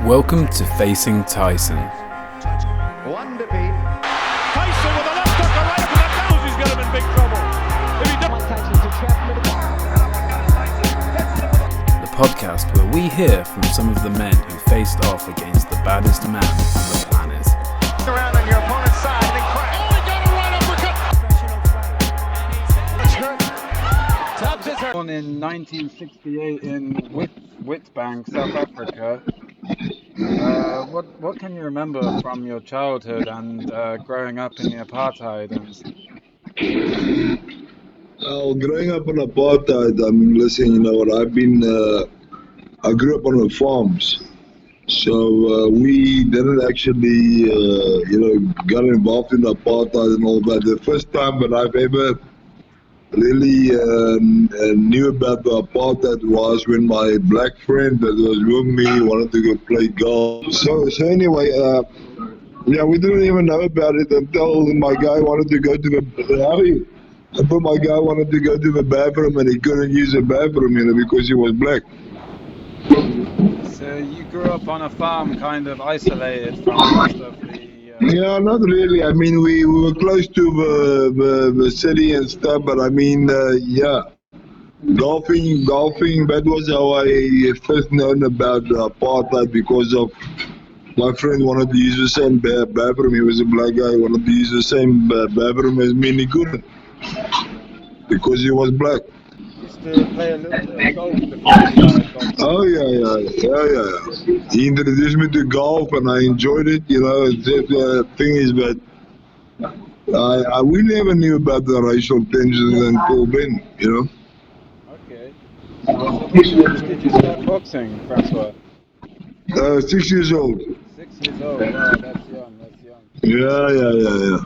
Welcome to Facing Tyson. One defeat. Tyson with a left hook right up to the nose. He's got him in big trouble. If he The podcast where we hear from some of the men who faced off against the baddest man on the planet. around on your opponent's side and then crack. Oh, he got a right uppercut. Born in 1968 in Witbank, South Africa. What can you remember from your childhood and growing up in the apartheid? Growing up in apartheid, I mean, listen, you know what? I grew up on the farms, so we didn't actually, got involved in apartheid and all that. The first time that I've ever really knew about the apartheid was when my black friend that was with me wanted to go play golf. So anyway, we didn't even know about it until my guy wanted to go to the bathroom and he couldn't use the bathroom, because he was black. So you grew up on a farm, kind of isolated from the rest of the... Yeah, not really. I mean, we were close to the city and stuff, but I mean, golfing, that was how I first known about apartheid, because of my friend wanted to use the same bathroom. He was a black guy, wanted to use the same bathroom as me, and he couldn't, because he was black. To play a little bit of golf before you started golfing. Oh yeah. He introduced me to golf and I enjoyed it. The thing is that we never knew about the racial tensions until then. Okay. So what age did you start boxing, Francois? 6 years old. 6 years old. Wow, that's young. Yeah.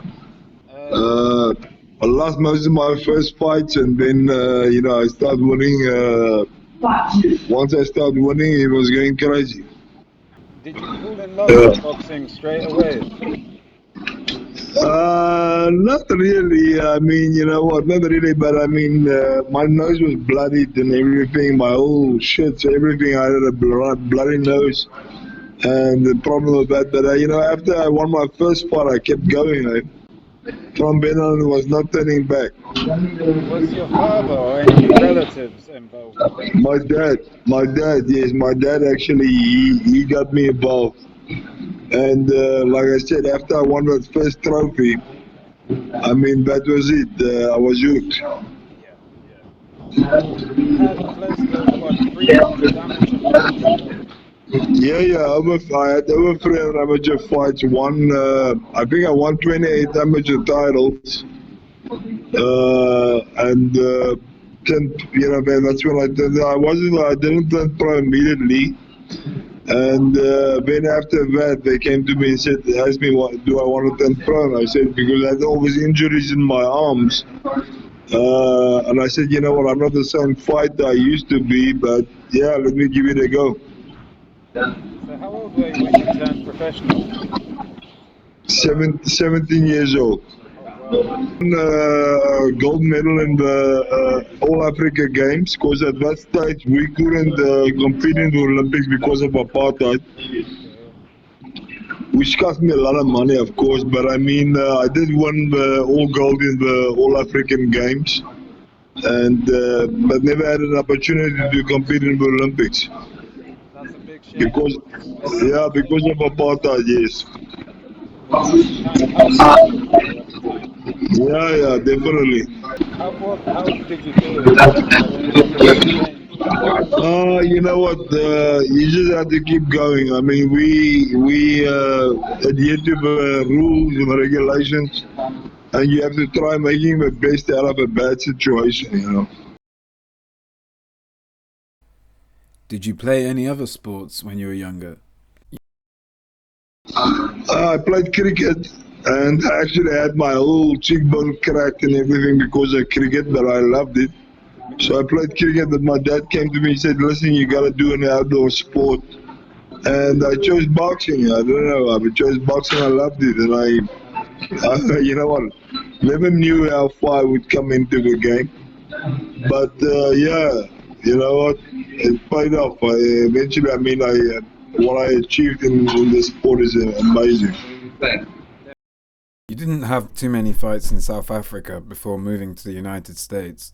I lost most of my first fights, and then I started winning. Once I started winning, it was going crazy. Did you fall in love with boxing straight away? Not really. I mean, not really. But I mean, my nose was bloodied and everything. My whole shit, everything. I had a bloody nose, and the problem with that. But after I won my first fight, I kept going. From then on, it was not turning back. Was your father or any relatives involved? My dad, yes. My dad actually, he got me involved. And like I said, after I won that first trophy, I mean, that was it. I was hooked. You had close to, 300 amateur Yeah, I had over 300 amateur fights. I think I won 28 amateur titles. That's when I didn't turn pro immediately. And then after that, they came to me and asked me, do I want to turn pro? And I said, because I had all these injuries in my arms. And I said, I'm not the same fighter I used to be, but yeah, let me give it a go. So how old were you when you turned professional? 17 years old. Gold medal in the All Africa Games, because at that stage we couldn't compete in the Olympics because of apartheid, which cost me a lot of money, of course. But I mean, I did win the all gold in the All African Games, and but never had an opportunity to compete in the Olympics. Because of apartheid, yes. Yeah, definitely. How did you feel? You know what? You just have to keep going. I mean, we adhere to the rules and regulations, and you have to try making the best out of a bad situation. Did you play any other sports when you were younger? I played cricket, and I actually had my whole cheekbone cracked and everything because of cricket, but I loved it. So I played cricket, but my dad came to me and said, listen, you got to do an outdoor sport. And I chose boxing. I don't know, I chose boxing, I loved it. And I never knew how far I would come into the game. But you know what, it paid off. Eventually, I what I achieved in this sport is amazing. You didn't have too many fights in South Africa before moving to the United States.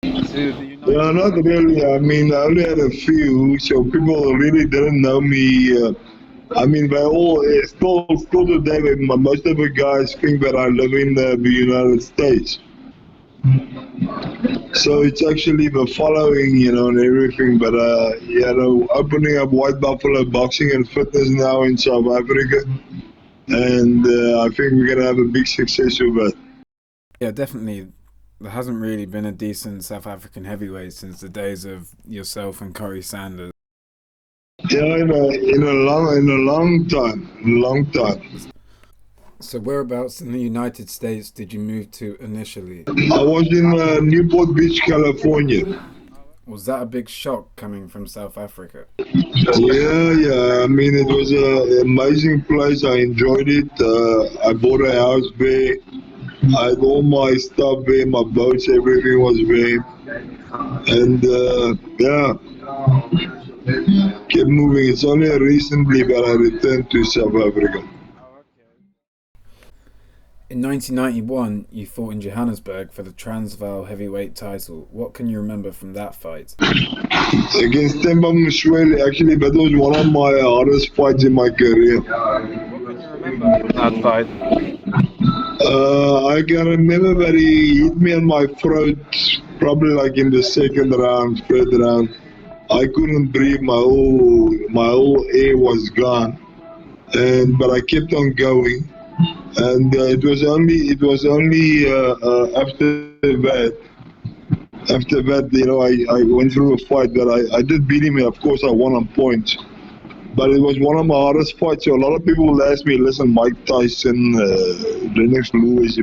Yeah, not really. I mean, I only had a few, so people really didn't know me. I mean, they all still today. Most of the guys think that I live in the United States. So it's actually the following, you know, and everything. But you know, opening up White Buffalo Boxing and Fitness now in South Africa, and I think we're gonna have a big success with that. Yeah, definitely. There hasn't really been a decent South African heavyweight since the days of yourself and Corey Sanders. Yeah, in a long time. So whereabouts in the United States did you move to initially? I was in Newport Beach, California. Was that a big shock coming from South Africa? Yeah. I mean, it was an amazing place. I enjoyed it. I bought a house there. I had all my stuff there, my boats, everything was there. And yeah, kept moving. It's only recently that I returned to South Africa. In 1991, you fought in Johannesburg for the Transvaal heavyweight title. What can you remember from that fight? Against Themba Msweli, actually, that was one of my hardest fights in my career. What can you remember from that fight? I can remember that he hit me on my throat, probably like in the second round, third round. I couldn't breathe. My whole air was gone, but I kept on going. And it was only after that, you know, I went through a fight that I did beat him. Of course, I won on points. But it was one of my hardest fights. So a lot of people will ask me, listen, Mike Tyson, Lennox Lewis,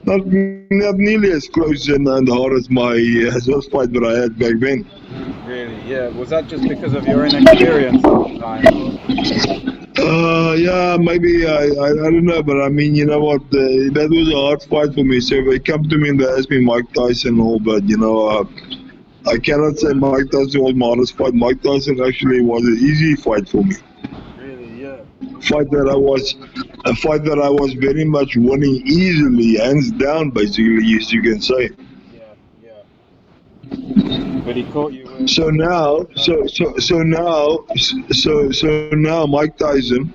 not nearly as close and hard as those fights that I had back then. Really? Yeah. Was that just because of your inexperience at the time? Yeah, maybe, I don't know, but I mean, you know what, that was a hard fight for me. So they come to me and they ask me Mike Tyson and all, but you know, I cannot say Mike Tyson was my hardest fight. Mike Tyson actually was an easy fight for me. Really, yeah. A fight that I was very much winning easily, hands down, basically, as you can say. Yeah. But he caught you with... So now Mike Tyson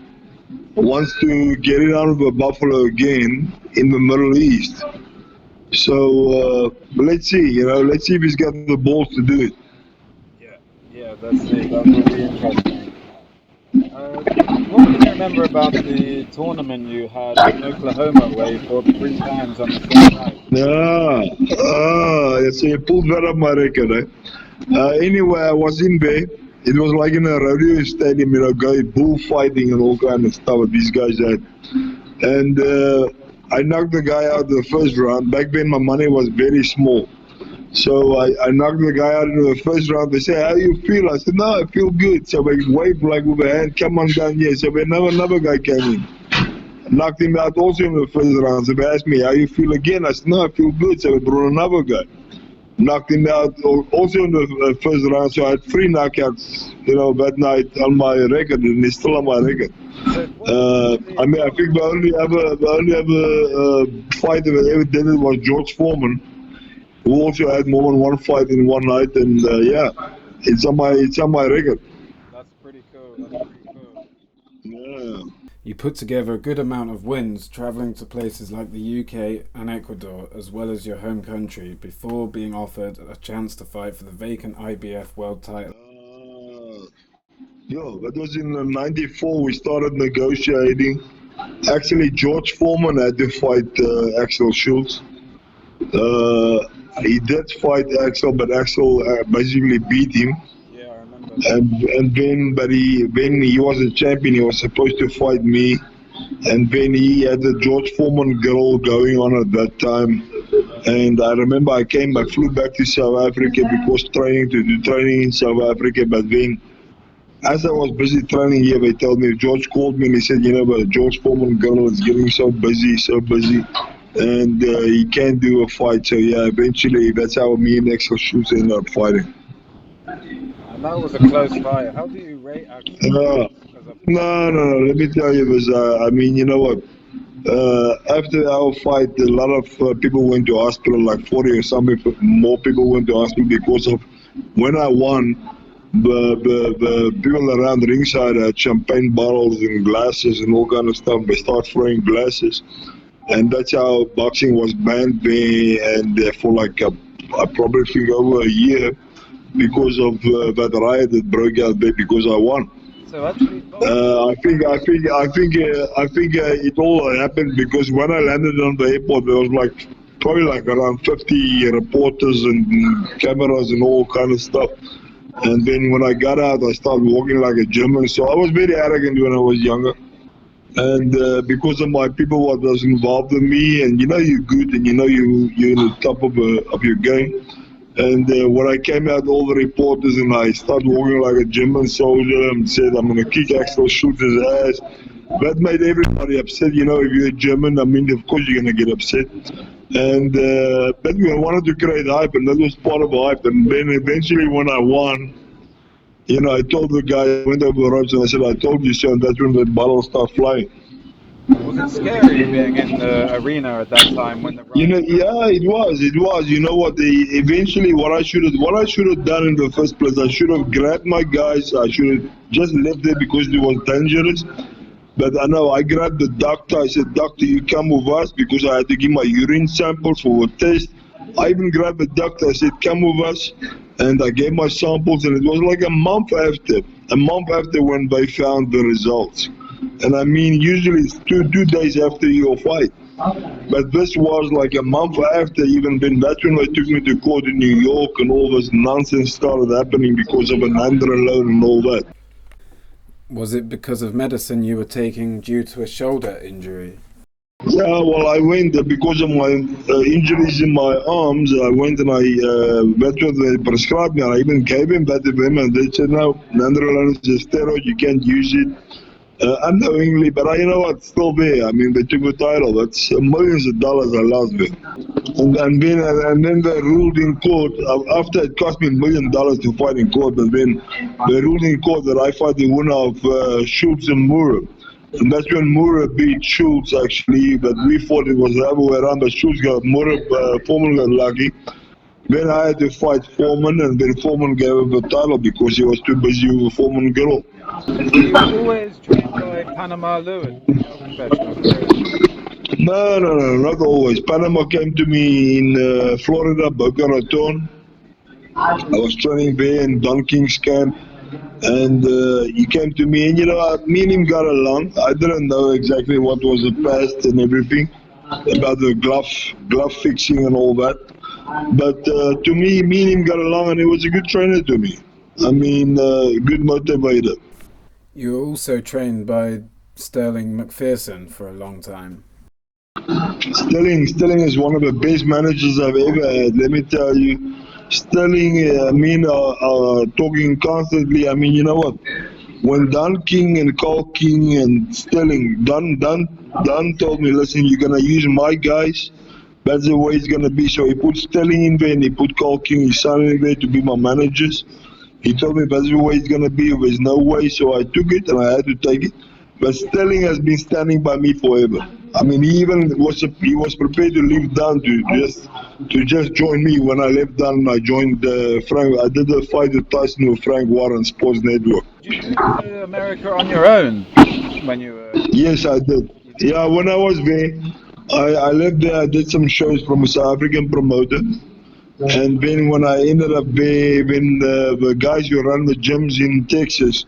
wants to get it out of the Buffalo again in the Middle East. So let's see, you know, let's see if he's got the balls to do it. Yeah, that's it. That will be interesting. What can you remember about the tournament you had in Oklahoma where you fought 3 times on the same night? So you pulled that up my record, eh? Anyway, I was in there. It was like in a rodeo stadium, you know, bullfighting and all kind of stuff that these guys had. And I knocked the guy out the first round. Back then my money was very small. So I knocked the guy out in the first round. They say, how do you feel? I said, no, I feel good. So they waved like with a hand, come on down here. So another guy came in. Knocked him out also in the first round. So they asked me, how you feel again? I said, no, I feel good. So they brought another guy. Knocked him out also in the first round. So I had 3 knockouts, you know, that night on my record, and it's still on my record. I mean, I think the only other fight that I ever did it was George Foreman, who also had more than one fight in one night, and yeah, it's on my record. That's pretty cool. Yeah. You put together a good amount of wins, travelling to places like the UK and Ecuador, as well as your home country, before being offered a chance to fight for the vacant IBF World title. That was in '94. We started negotiating. Actually, George Foreman had to fight Axel Schultz. He did fight Axel, but Axel basically beat him. Yeah, I remember. And then he was a champion. He was supposed to fight me, and then he had the George Foreman girl going on at that time. And I remember I flew back to South Africa because to do training in South Africa. But then, as I was busy training here, they told me, George called me and he said, you know, but George Foreman girl is getting so busy, and he can't do a fight. So yeah, eventually that's how me and Axel Schultz ended up fighting. And And that was a close fight. How do you rate actually? No, no. Let me tell you this. I mean, you know what? After our fight, a lot of people went to hospital, like 40 or something. More people went to hospital because of when I won. The people around ringside had champagne bottles and glasses and all kind of stuff. They start throwing glasses, and that's how boxing was banned there. And for like I probably think over a year because of that riot that broke out there because I won. So actually, I think it all happened because when I landed on the airport, there was like probably like around 50 reporters and cameras and all kind of stuff. And then when I got out, I started walking like a German. So I was very arrogant when I was younger. And because of my people what was involved with me, and you know you're good, and you know you're in the top of your game. And when I came out, all the reporters, and I started walking like a German soldier and said, I'm going to kick Axel, shoot his ass. That made everybody upset. You know, if you're a German, I mean, of course you're going to get upset. And but we wanted to create hype, and that was part of the hype. And then eventually when I won, you know, I told the guy, I went over the ropes and I said, I told you so, and that's when the bottles start flying. was it scary being in the arena at that time when the You know, yeah, it was. You know what? Eventually, what I should have done in the first place, I should have grabbed my guys. I should have just left there because it was dangerous. But I know I grabbed the doctor. I said, doctor, you come with us because I had to give my urine samples for a test. I even grabbed the doctor. I said, come with us. And I gave my samples, and it was like a month after when they found the results. And I mean, usually it's two days after your fight. But this was like a month after even then. That's when they took me to court in New York and all this nonsense started happening because of an underload and all that. Was it because of medicine you were taking due to a shoulder injury? Yeah, well, I went because of my injuries in my arms. I went and that's what they prescribed me. And I even gave him that to them, and they said, no, nandrolone is a steroid, you can't use it. Unknowingly, but you know what, still there. I mean, they took the title. That's millions of dollars I lost there. And then they ruled in court, after it cost me $1 million to fight in court, but then they ruled in court that I fight the winner of Schultz and Moorer. And that's when Moorer beat Schultz, actually, but we thought it was the other way around, but Schultz got Moorer, Foreman got lucky. Then I had to fight Foreman, and then Foreman gave him the title because he was too busy with Foreman girl. Were you always trained by Panama Lewis in your professional career? No, not always. Panama came to me in Florida, Boca Raton. I was training there in Don King's camp, and he came to me, and you know, me and him got along. I didn't know exactly what was the past and everything about the glove fixing and all that. But to me and him got along, and he was a good trainer to me. I mean, good motivator. You were also trained by Sterling McPherson for a long time. Sterling is one of the best managers I've ever had. Let me tell you, Sterling, talking constantly. I mean, you know what? When Don King and Carl King and Sterling, Don told me, listen, you're gonna use my guys. That's the way it's gonna be. So he put Sterling in there and he put Carl King, his son, in there to be my managers. He told me that's the way it's gonna be. There's no way, so I took it and I had to take it. But Sterling has been standing by me forever. I mean, he was prepared to leave Don to just join me. When I left Don, I joined Frank. I did a fight with Tyson with Frank Warren Sports Network. Did you move to America on your own when you were? Yes, I did. Yeah, when I was there, I left there. I did some shows from a South African promoter. And then when I ended up there, when the guys who run the gyms in Texas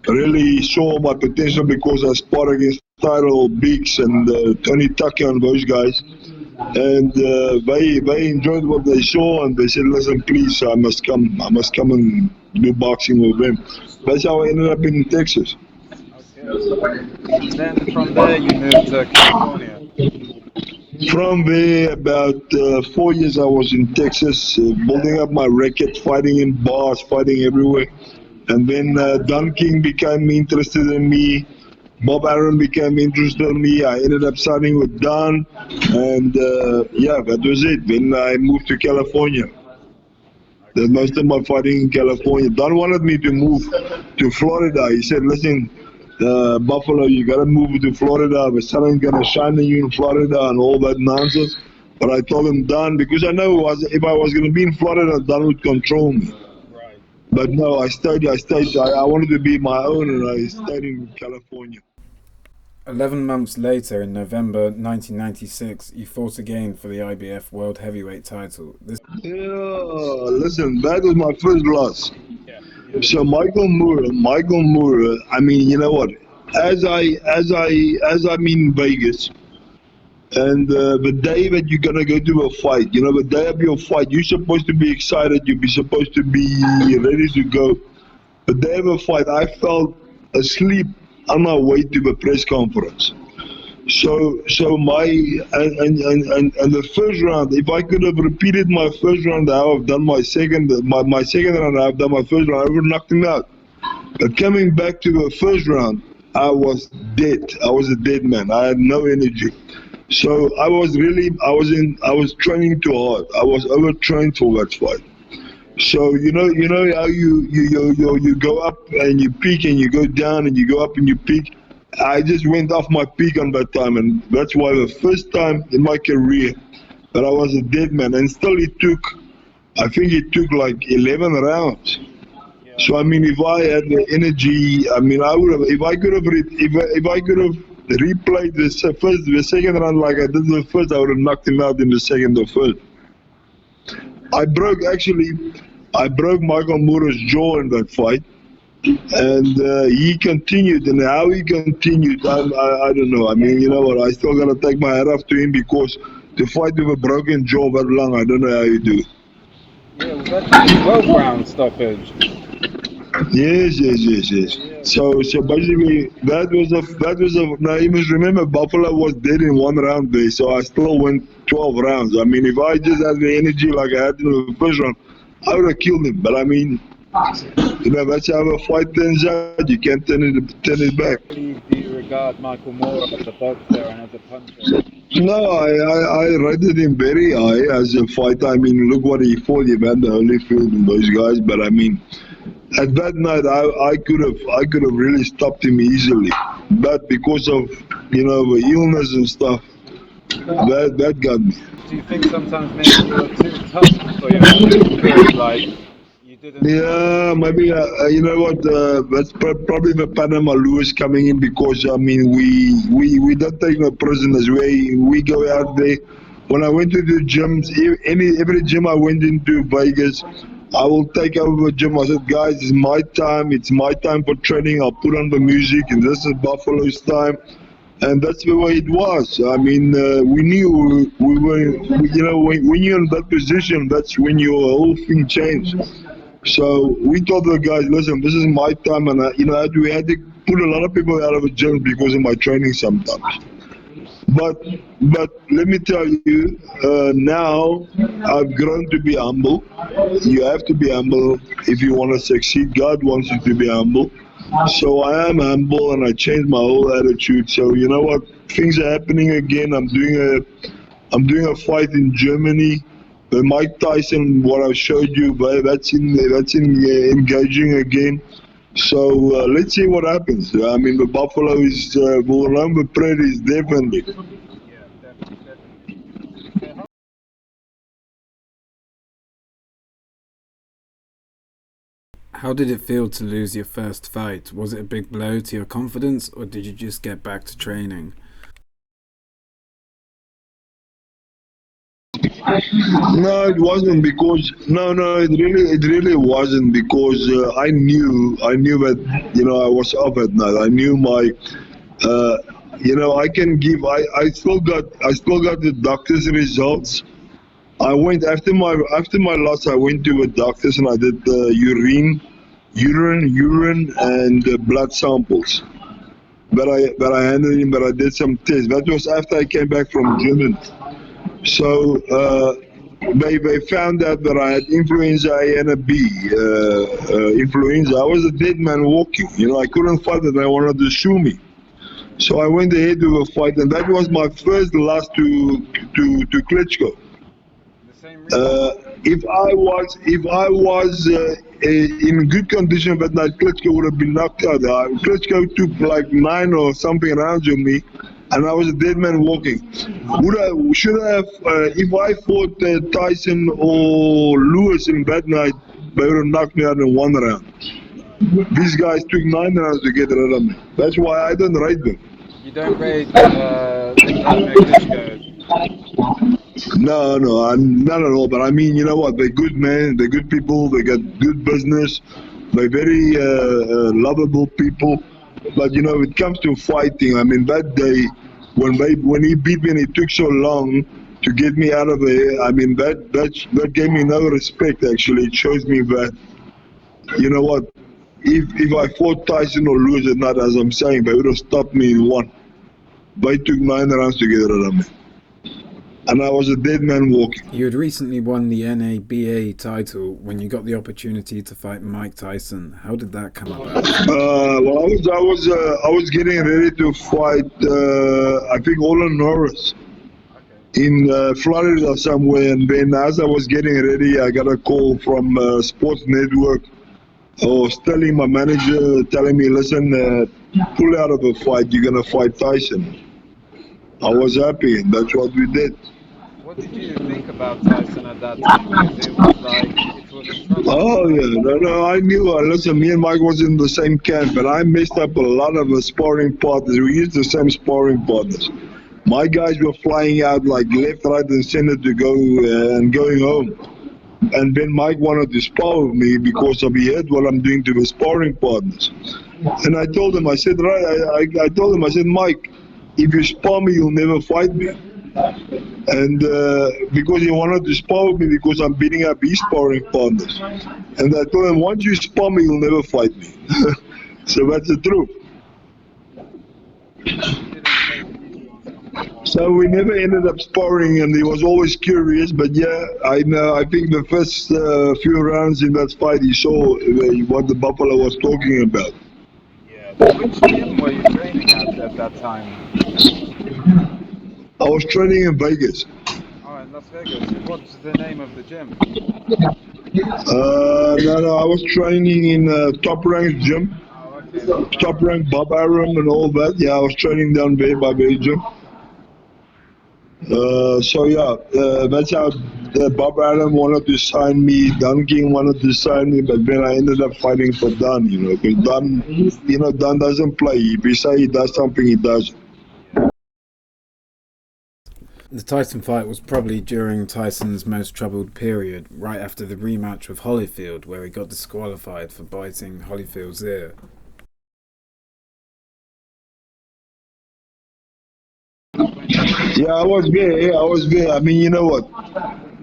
really saw my potential because I sparred against Tyrell Biggs and Tony Tucker and those guys. And they enjoyed what they saw, and they said, listen, please, I must come and do boxing with them. That's how I ended up in Texas. Okay. Then from there you moved to California. From there, about 4 years I was in Texas, building up my record, fighting in bars, fighting everywhere. And then Don King became interested in me. Bob Arum became interested in me. I ended up signing with Don. And yeah, that was it. Then I moved to California. That most of my fighting in California. Don wanted me to move to Florida. He said, listen, Buffalo, you got to move to Florida. The sun ain't going to shine on you in Florida and all that nonsense. But I told him, Don, because I know if I was going to be in Florida, Don would control me. Right. But no, I stayed. I wanted to be my own, and I stayed in California. 11 months later, in November 1996, you fought again for the IBF World Heavyweight title. Yeah, listen, that was my first loss. Yeah. So Michael Moore. I mean, you know what? As I'm in Vegas, and the day that you're gonna go to a fight, you know, the day of your fight, you're supposed to be excited. You're supposed to be ready to go. The day of a fight, I fell asleep on my way to the press conference. So my and the first round, if I could have repeated my first round, I would have done my second round, I've done my first round, I would have knocked him out. But coming back to the first round, I was dead. I was a dead man. I had no energy. So I was training too hard. I was overtrained for that fight. So you know how you go up and you peak and you go down and you go up and you peak. I just went off my peak on that time, and that's why the first time in my career that I was a dead man. And still I think it took like 11 rounds. Yeah. So I mean, if I had the energy, I mean, I would have. If I could have replayed the second round like I did the first, I would have knocked him out in the second or first. I broke Michael Moore's jaw in that fight, and he continued. And how he continued, I don't know. I mean, you know what? I still gotta take my hat off to him, because to fight with a broken jaw that long, I don't know how you do it. Yeah, well, that's a 12-round stoppage. Yes. So basically, that was a. Now you must remember, Buffalo was dead in one round there, so I still went 12 rounds. I mean, if I just had the energy like I had in the first round, I would have killed him. But I mean, you know, that's how a fight turns out. You can't turn it back. Do you regard Michael Moore as a boxer and as a puncher? No, I rated him very high as a fighter. I mean, look what he fought. He had the Holyfield and those guys. But I mean, at that night, I could have really stopped him easily. But because of, you know, the illness and stuff, that got me. Do you think sometimes maybe you were too tough for your good, like you didn't? Yeah, maybe, you know what, that's probably the Panama Lewis coming in, because, I mean, we don't take no prisoners. We go out there. When I went to the gyms, every gym I went into Vegas, I will take over the gym. I said, guys, it's my time. It's my time for training. I'll put on the music, and this is Buffalo's time. And that's the way it was. I mean, we knew you know, when you're in that position, that's when your whole thing changed. So we told the guys, listen, this is my time, and you know, we had to put a lot of people out of the gym because of my training sometimes. But let me tell you, now I've grown to be humble. You have to be humble if you want to succeed. God wants you to be humble. So I am humble, and I changed my whole attitude. So you know what? Things are happening again. I'm doing a fight in Germany. Mike Tyson, what I showed you, that's engaging again. So let's see what happens. I mean, the Buffalo is will run the prairies definitely. Yeah, definitely. How did it feel to lose your first fight? Was it a big blow to your confidence, or did you just get back to training? No, it wasn't, because it really wasn't, because I knew that, you know, I was up at night. I knew my, you know, I can give. I still got the doctor's results. I went after my loss. I went to the doctors and I did urine and blood samples. But I handed him. But I did some tests. That was after I came back from Germany. So they found out that I had influenza A and a B. Influenza. I was a dead man walking. You know, I couldn't fight it. They wanted to sue me. So I went ahead with a fight, and that was my first loss to Klitschko. The same reason? if I was in good condition that night, Klitschko would have been knocked out. Klitschko took like 9 or something rounds on me, and I was a dead man walking. Should I have, if I fought Tyson or Lewis in that night, they would have knocked me out in 1 round. These guys took 9 rounds to get rid of me. That's why I don't rate them. You don't rate Vladimir Klitschko? No, not at all. But I mean, you know what? They're good men. They're good people. They got good business. They're very lovable people. But you know, it comes to fighting. I mean, that day when he beat me and it took so long to get me out of there, I mean, that gave me no respect. Actually, it shows me that, you know what? If I fought Tyson or Lewis at night, as I'm saying, they would have stopped me in 1. They took 9 rounds to get rid of me. And I was a dead man walking. You had recently won the NABA title when you got the opportunity to fight Mike Tyson. How did that come about? Well, I was getting ready to fight, I think, Olin Norris in Florida somewhere. And then as I was getting ready, I got a call from Sports Network. I was telling my manager, telling me, listen, pull out of a fight, you're going to fight Tyson. I was happy, and that's what we did. What did you think about Tyson at that time? Because it was like, it was a struggle. Oh, yeah, no, I knew. Listen, me and Mike was in the same camp, but I messed up a lot of the sparring partners. We used the same sparring partners. My guys were flying out like left, right, and center to go and going home. And then Mike wanted to spar with me because he heard what I'm doing to the sparring partners. And I told him, I said, Mike, if you spar me, you'll never fight me. And because he wanted to spar with me because I'm beating up his sparring partners. And I told him, once you spar me, you'll never fight me. So that's the truth. So we never ended up sparring, and he was always curious. But yeah, I know. I think the first few rounds in that fight, he saw what the Buffalo was talking about. Yeah. Which gym were you training at that time? I was training in Vegas. Oh, in Las Vegas. What's the name of the gym? No, I was training in TopRank gym. Oh, okay. TopRank, Bob Arum and all that. Yeah, I was training down there by Belgium. So yeah, that's how Bob Arum wanted to sign me. Don King wanted to sign me, but then I ended up fighting for Don. You know, because Don doesn't play. If he say he does something, he does. The Tyson fight was probably during Tyson's most troubled period, right after the rematch with Holyfield, where he got disqualified for biting Holyfield's ear. Yeah, I was there. I mean, you know what?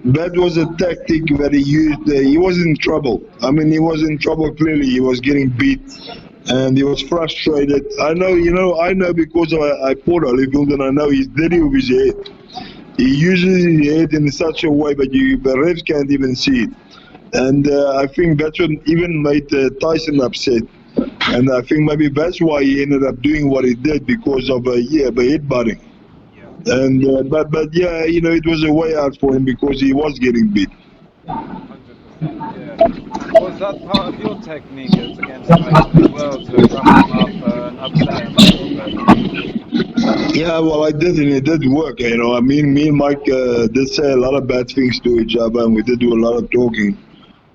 That was a tactic that he used. He was in trouble. I mean, he was in trouble clearly. He was getting beat, and he was frustrated. I know because I fought Holyfield, and I know he's dirty with his head. He uses his head in such a way that the refs can't even see it. And I think that's what even made Tyson upset. And I think maybe that's why he ended up doing what he did, because of the headbutting. And but yeah, you know, it was a way out for him because he was getting beat. 100%, yeah. Was that part of your technique against Tyson as well, to rough him up and upset him a little bit? Yeah, well, I did, and it did work. You know, I mean, me and Mike did say a lot of bad things to each other, and we did do a lot of talking.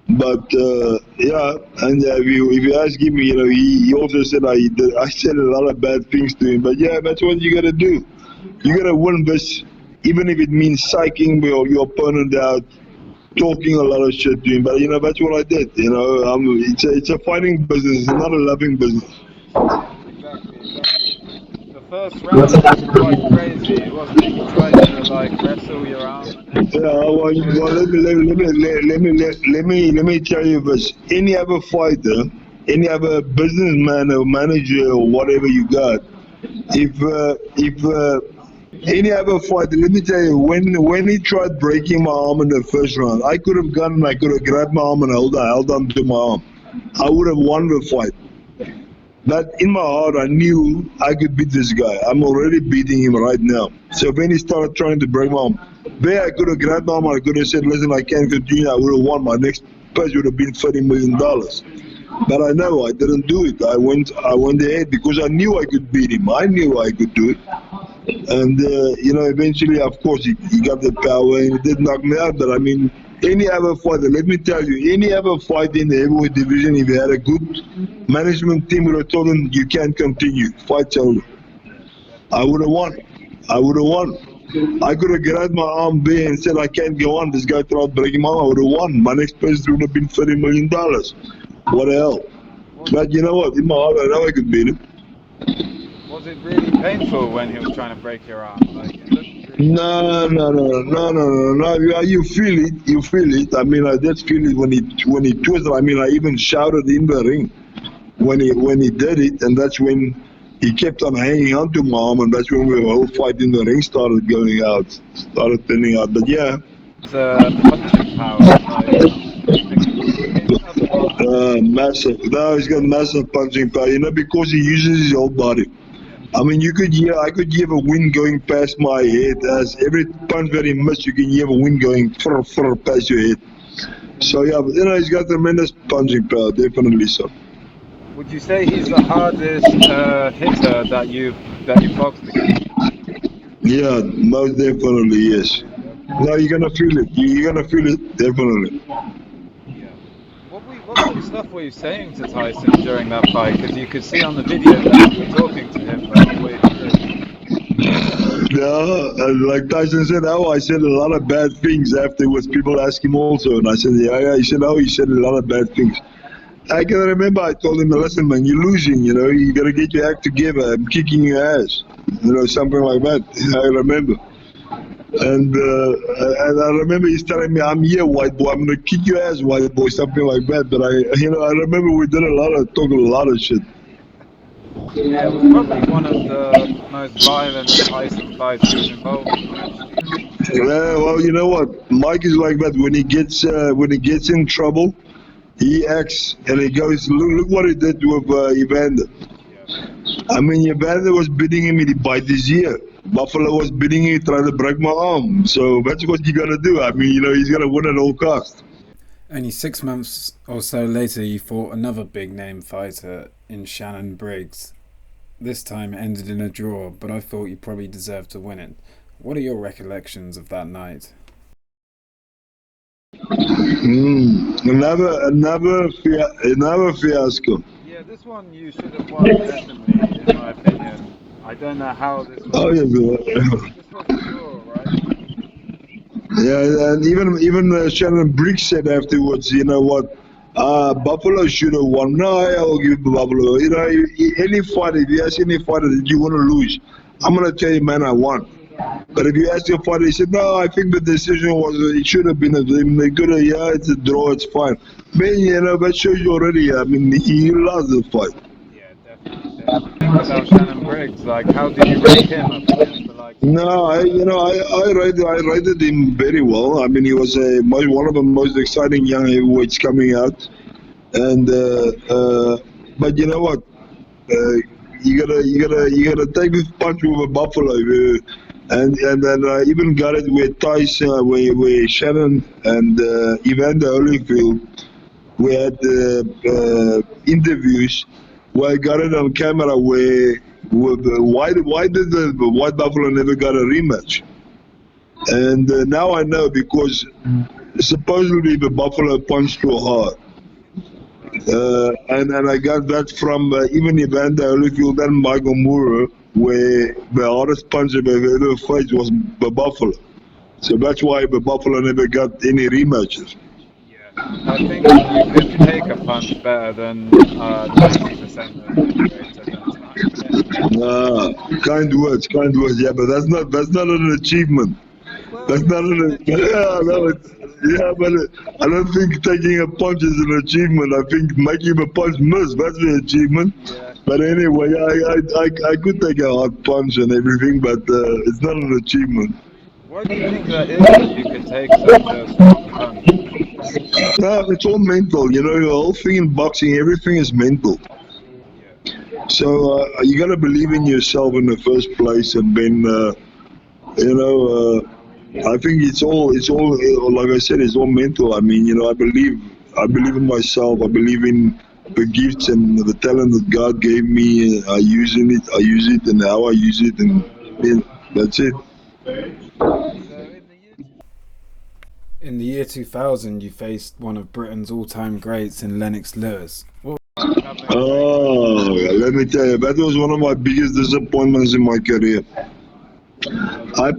But yeah, and if you ask him, you know, he also said I said a lot of bad things to him. But yeah, that's what you gotta do. You gotta win this, even if it means psyching your opponent out, talking a lot of shit to him. But you know, that's what I did. You know, it's a fighting business, it's not a loving business. Exactly. The first round was quite crazy, wasn't it? You tried to like wrestle your arm. Yeah, well, let me tell you this. Any other fighter, any other businessman or manager or whatever you got, if any other fighter, let me tell you, when he tried breaking my arm in the first round, I could have gone and I could have grabbed my arm and held on to my arm. I would have won the fight. But in my heart, I knew I could beat this guy. I'm already beating him right now. So when he started trying to break my arm, there I could have grabbed my arm. I could have said, listen, I can't continue. I would have won. My next prize would have been $30 million. But I know I didn't do it. I went ahead because I knew I could beat him. I knew I could do it. And, eventually, of course, he got the power and he did knock me out. But I mean, any other fighter, let me tell you, any other fighter in the heavyweight division, if he had a good management team, would have told him, you can't continue. Fight's over. I would have won. I could have grabbed my arm there and said, I can't go on. This guy tried breaking my arm. I would have won. My next prize would have been $30 million. What the hell? But you know what? In my heart, I know I could beat him. Was it really painful when he was trying to break your arm? Like, it looked really No. You feel it. I mean, I did feel it when he twisted. I mean, I even shouted in the ring when he did it, and that's when he kept on hanging on to my arm, and that's when the whole fight in the ring started turning out. But yeah. Punching power. Massive. No, he's got massive punching power, because he uses his whole body. I mean, I could hear a wind going past my head. As every punch that he missed, you can hear a wind going past your head. So yeah, but, he's got tremendous punching power, definitely so. Would you say he's the hardest hitter that you've boxed against? Yeah, most definitely, yes. No, you're gonna feel it. You're gonna feel it, definitely. Yeah. What sort of stuff were you saying to Tyson during that fight? Because you could see on the video that you were talking to him the way through. Yeah, like Tyson said, I said a lot of bad things afterwards. People ask him also, and I said, yeah. He said, he said a lot of bad things. I can remember I told him, listen, man, you're losing, you got to get your act together. I'm kicking your ass, something like that. I remember. And I remember he's telling me, I'm here, white boy. I'm going to kick your ass, white boy, something like that. But I remember we did talk a lot of shit. Yeah, it was probably one of the most violent Tyson fights he was involved in, actually. Yeah, well, you know what? Mike is like that. When he gets in trouble, he acts and he goes, look what he did with Evander. I mean, Evander was beating him, he bite his ear. Buffalo was beating him, trying to break my arm. So that's what you got to do. I mean, he's got to win at all costs. Only 6 months or so later, you fought another big-name fighter in Shannon Briggs. This time it ended in a draw, but I thought you probably deserved to win it. What are your recollections of that night? Another fiasco. Yeah, this one you should have won, definitely, in my opinion. I don't know how this was. Oh, yeah, This was a draw, right? Yeah, and even Shannon Briggs said afterwards, you know what, Buffalo should have won. No, I'll give Buffalo. Any fighter, if you ask any fighter that you want to lose, I'm going to tell you, man, I won. But if you ask your fighter, he said, no, I think the decision was, it should have been a good, yeah, it's a draw, it's fine. But, that shows you already, I mean, he lost the fight. Yeah, definitely. About Shannon Briggs, like, how did you rate him up against the likes? No, I rated him very well. I mean, he was one of the most exciting young heavyweights coming out. And but you know what? You gotta take this punch with a Buffalo. And then I even got it with Tyson, where Shannon and Evander Holyfield. We had interviews where I got it on camera where why did the White Buffalo never got a rematch? And now I know, because supposedly the Buffalo punched too hard. And I got that from even Evander Holyfield and Michael Moore, where the hardest punch they've ever faced was the Buffalo. So that's why the Buffalo never got any rematches. I think you could take a punch better than 90% of the heavyweights at that time. Kind words, yeah, but that's not an achievement. That's not an but I don't think taking a punch is an achievement. I think making a punch miss, that's an achievement. Yeah. But anyway, I could take a hard punch and everything, but it's not an achievement. Why do you think that is, that you could take such a strong punch? No, it's all mental, the whole thing in boxing, everything is mental. So you got to believe in yourself in the first place, and then I think it's all like I said, it's all mental. I mean, I believe in myself. I believe in the gifts and the talent that God gave me. I use it, and how I use it, and that's it. In the year 2000, you faced one of Britain's all-time greats in Lennox Lewis. Oh, let me tell you, that was one of my biggest disappointments in my career. I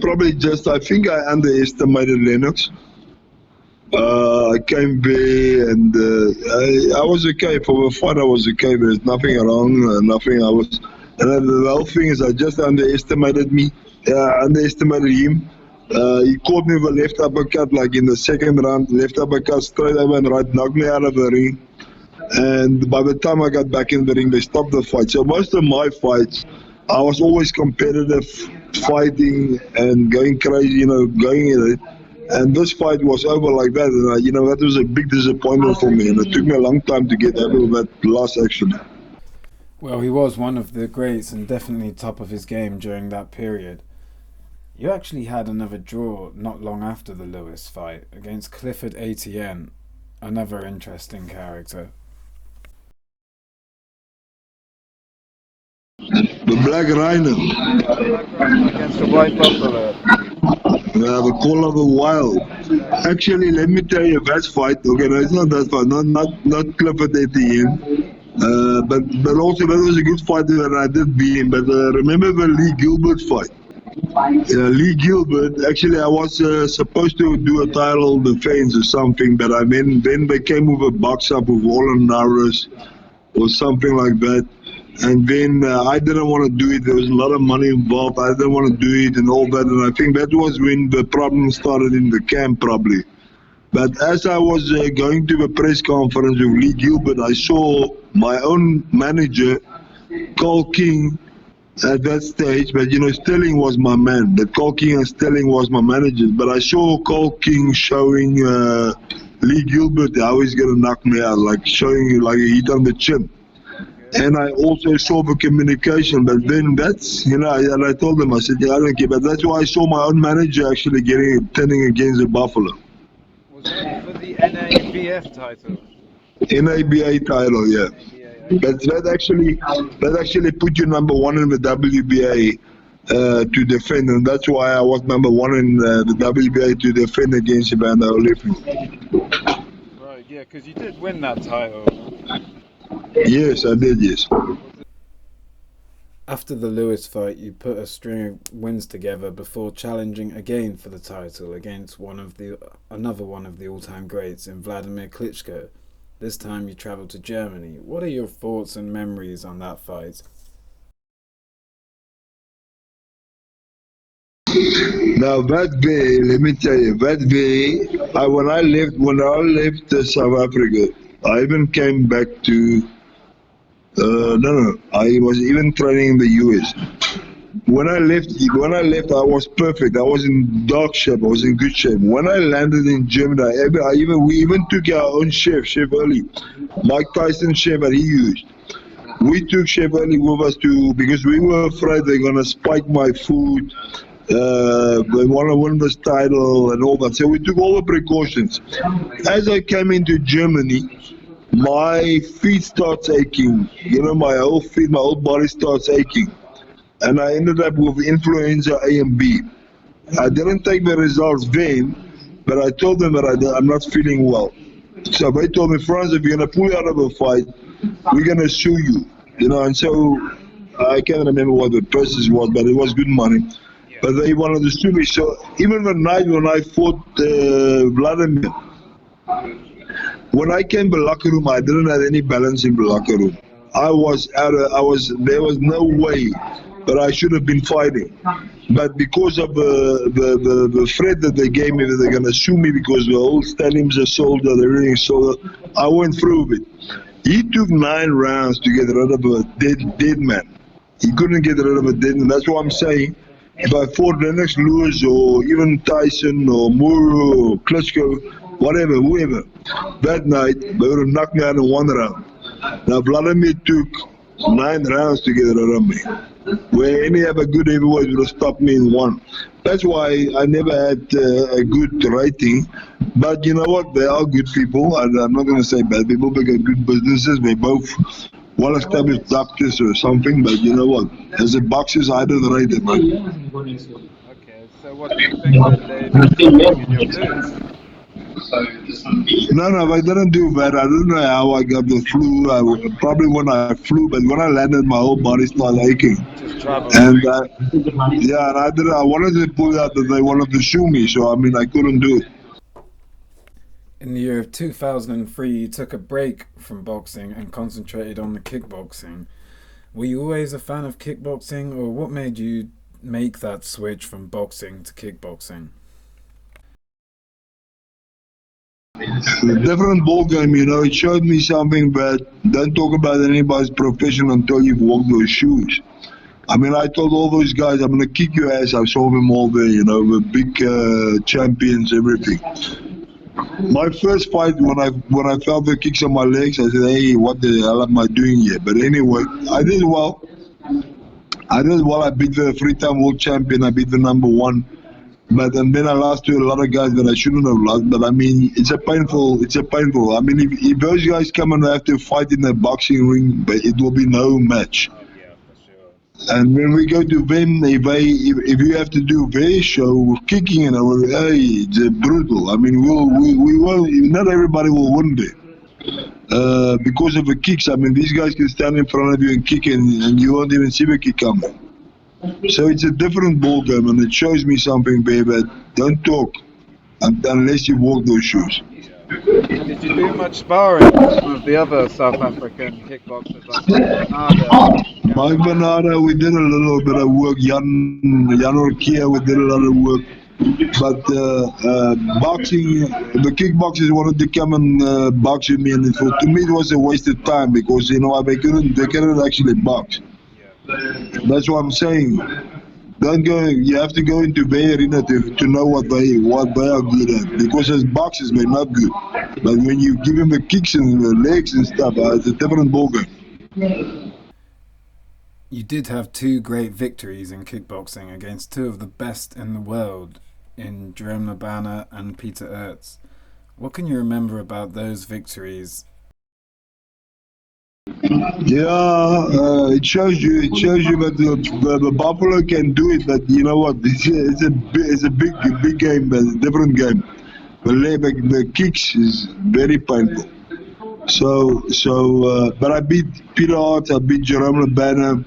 think I underestimated Lennox. I came there and I was okay. For the fight, I was okay. There's nothing wrong, nothing. And the whole thing is I just underestimated him. He caught me with a left uppercut, like in the second round, left uppercut straight over and right, knocked me out of the ring. And by the time I got back in the ring, they stopped the fight. So most of my fights, I was always competitive, fighting and going crazy, going in it. And this fight was over like that, and that was a big disappointment for me. And it took me a long time to get over that loss, actually. Well, he was one of the greats and definitely top of his game during that period. You actually had another draw not long after the Lewis fight against Clifford ATN, another interesting character. The Black Rhino. Against the White Buffalo. The Call of the Wild. Actually, let me tell you, that fight. Okay, no, it's not that fight. Not Clifford ATN. But also that was a good fight that I did beat him. But remember the Lee Gilbert fight? Lee Gilbert, actually I was supposed to do a title defense or something, but then they came with a box up with Olin Narrows or something like that. And then I didn't want to do it. There was a lot of money involved. I didn't want to do it and all that. And I think that was when the problem started in the camp probably. But as I was going to the press conference with Lee Gilbert, I saw my own manager, Carl King, at that stage. But Sterling was my man. The Carl King and Sterling was my managers. But I saw Carl King showing Lee Gilbert how he's going to knock me out, like showing like a hit on the chin. And I also saw the communication, but then that's, and I told them, I said, I don't care. But that's why I saw my own manager actually turning against the Buffalo. Was that for the NABF title? NABA title, yeah. But that actually put you number one in the WBA to defend, and that's why I was number one in the WBA to defend against Evander Holyfield. Right, yeah, because you did win that title. Yes, I did, yes. After the Lewis fight, you put a string of wins together before challenging again for the title against another one of the all-time greats in Vladimir Klitschko. This time you travelled to Germany. What are your thoughts and memories on that fight? Now that day, let me tell you, that day, when I left South Africa, I even came back to. I was even training in the US. When I left, I was perfect. I was in dog shape. I was in good shape. When I landed in Germany, we even took our own chef, Chef Early, Mike Tyson chef that he used. We took Chef Early with us because we were afraid they're gonna spike my food. They want to win this title and all that. So we took all the precautions. As I came into Germany, my feet starts aching. My whole body starts aching. And I ended up with influenza A and B. I didn't take the results then, but I told them that I'm not feeling well. So they told me, Franz, if you're going to pull out of a fight, we're going to sue you. And so I can't remember what the process was, but it was good money. But they wanted to sue me. So even the night when I fought Vladimir, when I came to the locker room, I didn't have any balance in the locker room. There was no way that I should have been fighting. But because of the threat that they gave me that they're going to sue me because the whole stadiums are sold out, everything is sold out, I went through with it. He took 9 rounds to get rid of a dead man. He couldn't get rid of a dead man. That's what I'm saying. If I fought Lennox Lewis or even Tyson or Moore or Klitschko, whatever, whoever, that night, they would have knocked me out in 1 round. Now, Vladimir took 9 rounds together around me. Where any other good heavyweight would have stopped me in one. That's why I never had a good rating. But you know what? They are good people. And I'm not going to say bad people. They got good businesses. They're both well-established doctors or something. But you know what? As a boxers, I don't rate them, man. Okay, so what do you think? Did they do something in your foods? No, I didn't do that. I don't know how I got the flu. Probably when I flew, but when I landed, my whole body started aching. Just travel. And yeah, and I wanted to pull out that they wanted to shoot me, so I mean I couldn't do it. In the year of 2003, you took a break from boxing and concentrated on the kickboxing. Were you always a fan of kickboxing, or what made you make that switch from boxing to kickboxing? A different ball game, you know. It showed me something, but don't talk about anybody's profession until you've walked those shoes. I mean, I told all those guys, I'm gonna kick your ass. I saw them all there, you know, the big champions, everything. My first fight, when I felt the kicks on my legs, I said, hey, what the hell am I doing here? But anyway, I did well. I beat the 3-time world champion. I beat the #1. But and then I lost to a lot of guys that I shouldn't have lost. But I mean, it's a painful. I mean, if those guys come and have to fight in a boxing ring, but it will be no match. Yeah, for sure. And when we go to them, if you have to do their show kicking and hey, it's brutal. I mean, we will. Not everybody will win there because of the kicks. I mean, these guys can stand in front of you and kick, and you won't even see the kick coming. So it's a different ball game, and it shows me something, baby. Don't talk unless you walk those shoes. Did you do much sparring with some of the other South African kickboxers like Bernardo? Mike Bernardo, we did a little bit of work. Jan Orkia, we did a lot of work. But boxing, the kickboxers wanted to come and box with me, and to me it was a waste of time because you know they couldn't actually box. That's what I'm saying. Don't go. You have to go into their arena to know what they are good at. Because as boxers, they're not good. But when you give them the kicks and the legs and stuff, it's a different ballgame. You did have 2 great victories in kickboxing against 2 of the best in the world, in Jerome Labana and Peter Ertz. What can you remember about those victories? Yeah, it shows you that the Buffalo can do it. But you know what? It's a big game, but a different game. The kicks is very painful. But I beat Peter Hart, I beat Jerome Labana.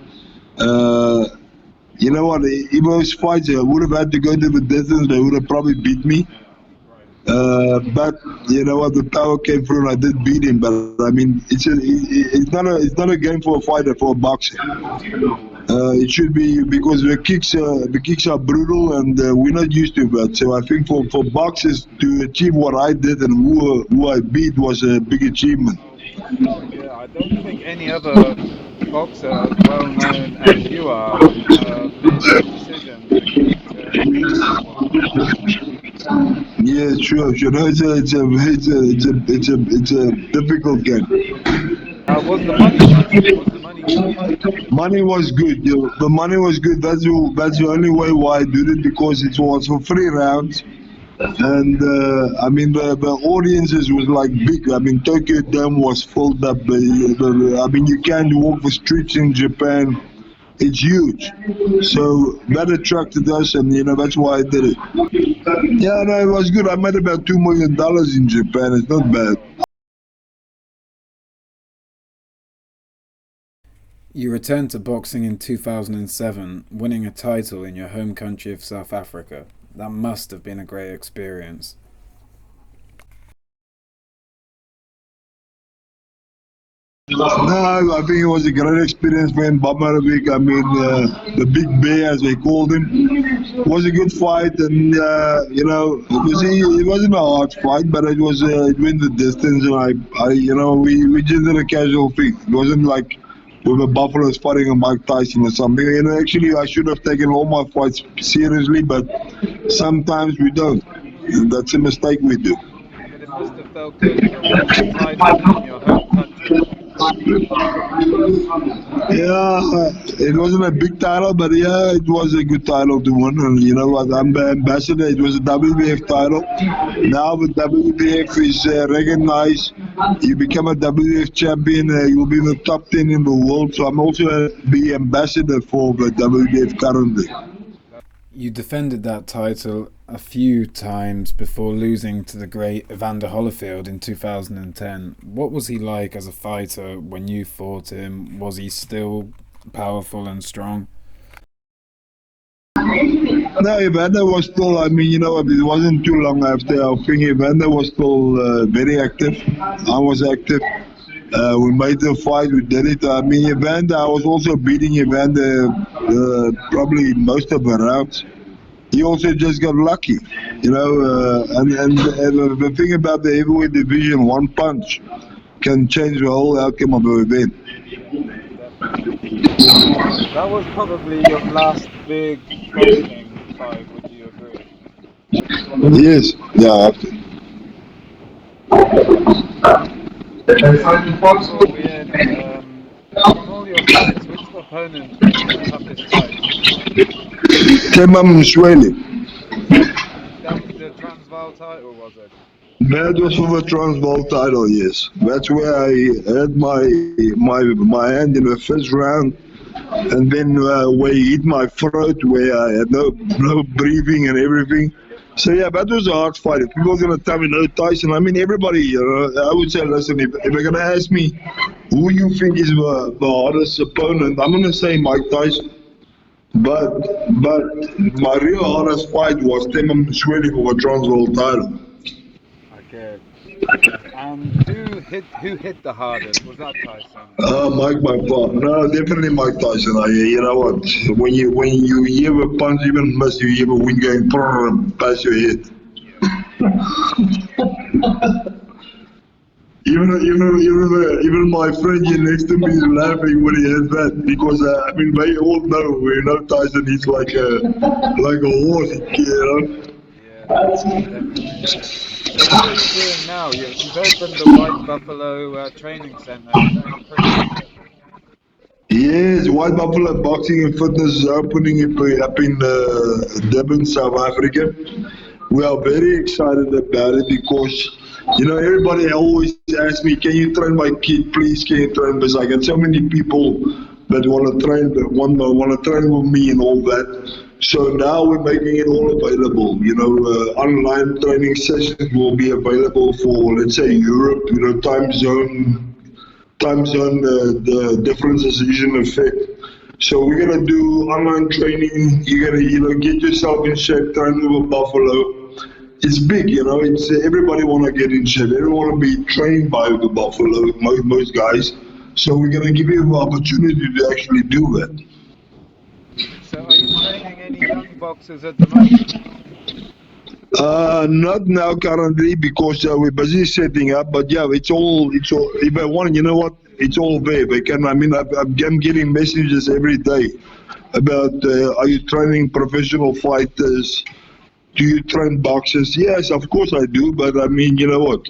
You know what? If those fights, I would have had to go to the distance. They would have probably beat me. But you know what, the power came through and I did beat him. But I mean, it's not a game for a fighter, for a boxer. It should be, because the kicks are brutal and we're not used to that. So I think for boxers to achieve what I did and who I beat was a big achievement. Yeah, I don't think any other boxer as well known as you are made a decision. Yeah, sure. No, it's a difficult game. Was the money good? Was the money good? Money was good. The money was good. That's the only way why I did it, because it was for 3 rounds. And I mean the audiences was like big. I mean Tokyo Dome was filled up. I mean you can't walk the streets in Japan. It's huge. So that attracted us, and you know that's why I did it. Yeah, no, it was good. I made about $2 million in Japan. It's not bad. You returned to boxing in 2007, winning a title in your home country of South Africa. That must have been a great experience. No, I think it was a great experience for him. Bamarovic, I mean, the big bear as they called him. It was a good fight, and you know, it wasn't a hard fight, but it went the distance, and we just did a casual thing. It wasn't like we were Buffalo's fighting a Mike Tyson or something. You know, actually, I should have taken all my fights seriously, but sometimes we don't, and that's a mistake we do. But it must have felt good to win the title in your home country. Yeah, it wasn't a big title, but yeah, it was a good title to win. And you know what? I'm the ambassador. It was a WBF title. Now the WBF is recognized. You become a WBF champion. You'll be in the top 10 in the world. So I'm also the ambassador for the WBF currently. You defended that title a few times before losing to the great Evander Holyfield in 2010. What was he like as a fighter when you fought him? Was he still powerful and strong? No, Evander was still, I mean, you know, it wasn't too long after I think Evander was still very active. I was active. We made the fight, we did it. I mean, Evander, I was also beating Evander probably most of the rounds. He also just got lucky, you know, and the thing about the heavyweight division, one punch can change the whole outcome of an event. That was probably your last big boxing fight, would you agree? Yes, yeah. Before we end, from all your fights, which opponent was your toughest fight? Swelly. That was the Transvaal title, was it? That was for the Transvaal title, yes. That's where I had my hand in the first round, and then where he hit my throat, where I had no breathing and everything. So yeah, that was a hard fight. If people are gonna tell me no Tyson, I mean everybody, you know, I would say, listen, if they're gonna ask me who you think is the hardest opponent, I'm gonna say Mike Tyson. But my real hardest fight was Swelly for the Transvaal title. Okay. And who hit the hardest? Was that Tyson? Mike by far. No, definitely Mike Tyson. You know what? When you hear a punch even miss, you hear a wind going past your head. Even my friend here next to me is laughing when he hears that because I mean they all know we know Tyson is like a horse, you know. Yeah, so what are you doing now? You've opened the White Buffalo training center. You're doing pretty. Yes, White Buffalo Boxing and Fitness is opening up in Durban, South Africa. We are very excited about it because, you know, everybody always asks me, can you train my kid, please, can you train? Because I got so many people that want to train, that want to train with me and all that. So now we're making it all available. You know, online training sessions will be available for, let's say, Europe, you know, time zone, the differences usually affect. So we're gonna do online training. You're gonna, you know, get yourself in shape, train with a Buffalo. It's big, you know. It's everybody wanna get in shape. Everyone wanna be trained by the Buffalo. Most guys. So we're gonna give you the opportunity to actually do that. So are you training any young boxers at the moment? Not now currently because we're busy setting up. But yeah, it's all. If I want, you know what? It's all there. I'm getting messages every day about are you training professional fighters? Do you train boxers? Yes, of course I do. But I mean, you know what?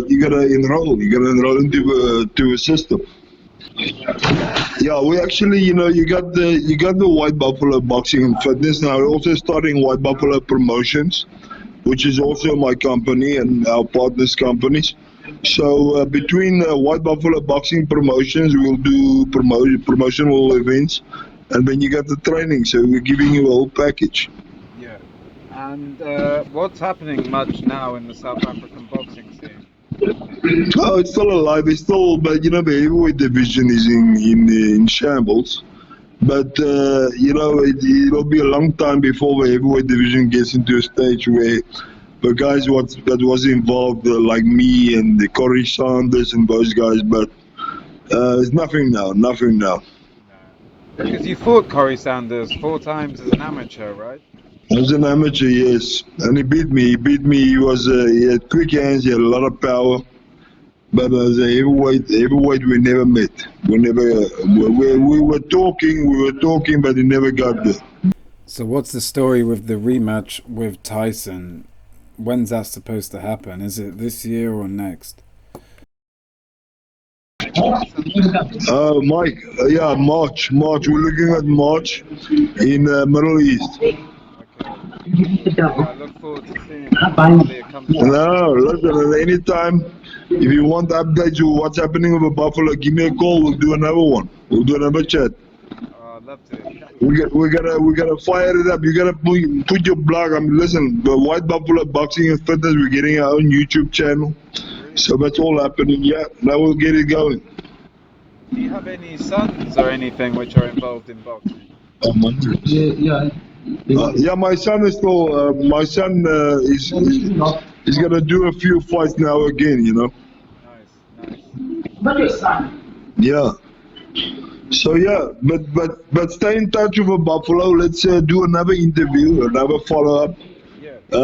You gotta enroll. You gotta enroll into a system. Yeah, we actually, you know, you got the White Buffalo Boxing and Fitness now. We're also starting White Buffalo Promotions, which is also my company and our partners' companies. So between White Buffalo Boxing Promotions, we'll do promotional events, and then you got the training. So we're giving you a whole package. Yeah. And what's happening much now in the South African boxing scene? Oh, it's still alive. It's still, but you know, the heavyweight division is in shambles. But you know, it'll be a long time before the heavyweight division gets into a stage where the guys that was involved, like me and the Corey Sanders and those guys. But it's nothing now. Nothing now. Because you fought Corey Sanders 4 times as an amateur, right? As an amateur, yes, and he beat me. He had quick hands. He had a lot of power. But as a heavyweight, we never met. We were talking, but it never got there. So what's the story with the rematch with Tyson? When's that supposed to happen? Is it this year or next? Mike, yeah, March. We're looking at March in Middle East. Okay. Yeah, I look forward to seeing how it comes out. No, listen, at any time, if you want updates on what's happening with Buffalo, give me a call. We'll do another one. We'll do another chat. I'd love to. We gotta fire it up. You gotta put your blog. Listen, the White Buffalo Boxing and Fitness, we're getting our own YouTube channel. So that's all happening. Yeah, now we'll get it going. Do you have any sons or anything which are involved in boxing? Yeah, my son is still. My son is gonna do a few fights now again. You know. Nice. Yeah. So yeah, but stay in touch with Buffalo. Let's do another interview, another follow up.